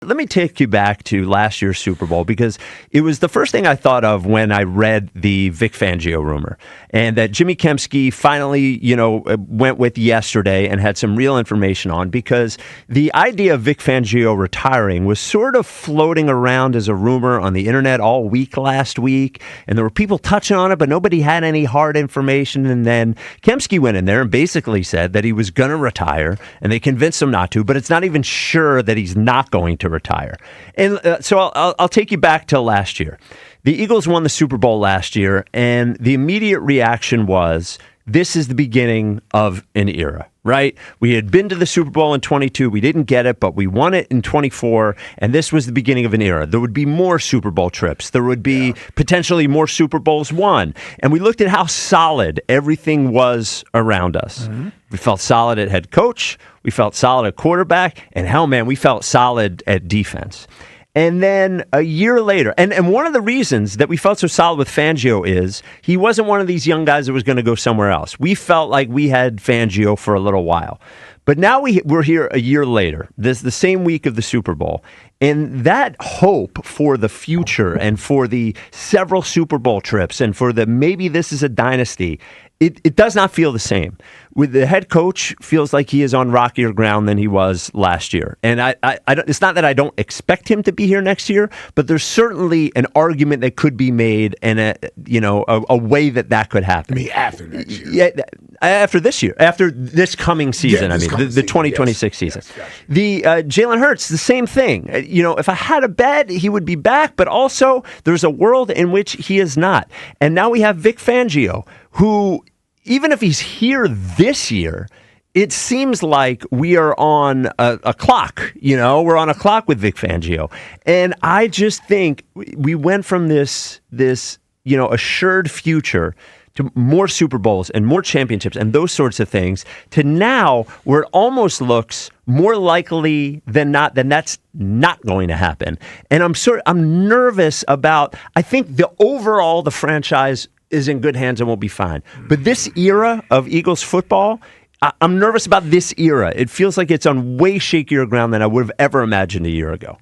Let me take you back to last year's Super Bowl, because it was the first thing I thought of when I read the Vic Fangio rumor, and that Jimmy Kempski finally, went with yesterday and had some real information on, because the idea of Vic Fangio retiring was sort of floating around as a rumor on the internet all week last week, and there were people touching on it, but nobody had any hard information. And then Kempski went in there and basically said that he was going to retire, and they convinced him not to, but it's not even sure that he's not going to retire. And so I'll take you back to last year. The Eagles won the Super Bowl last year, and the immediate reaction was, this is the beginning of an era, right? We had been to the Super Bowl in 22. We didn't get it, but we won it in 24, and this was the beginning of an era. There would be more Super Bowl trips. There would be potentially more Super Bowls won. And we looked at how solid everything was around us. Mm-hmm. We felt solid at head coach. We felt solid at quarterback. And hell, man, we felt solid at defense. And then a year later, and one of the reasons that we felt so solid with Fangio is he wasn't one of these young guys that was going to go somewhere else. We felt like we had Fangio for a little while. But now we're here a year later, the same week of the Super Bowl. And that hope for the future and for the several Super Bowl trips and for the maybe this is a dynasty, it does not feel the same. With the head coach, feels like he is on rockier ground than he was last year. And I don't, it's not that I don't expect him to be here next year, but there's certainly an argument that could be made and a way that could happen. I mean, after next year. Yeah, after this year, after this coming season. Yeah, the 2026 season. Yes, gotcha. The Jalen Hurts, the same thing. If I had a bet, he would be back, but also there's a world in which he is not. And now we have Vic Fangio, who, even if he's here this year, it seems like we are on a clock. We're on a clock with Vic Fangio. And I just think we went from this assured future to more Super Bowls and more championships and those sorts of things, to now where it almost looks more likely than not that that's not going to happen. And I'm nervous about, I think the franchise is in good hands and will be fine. But this era of Eagles football, I'm nervous about this era. It feels like it's on way shakier ground than I would have ever imagined a year ago.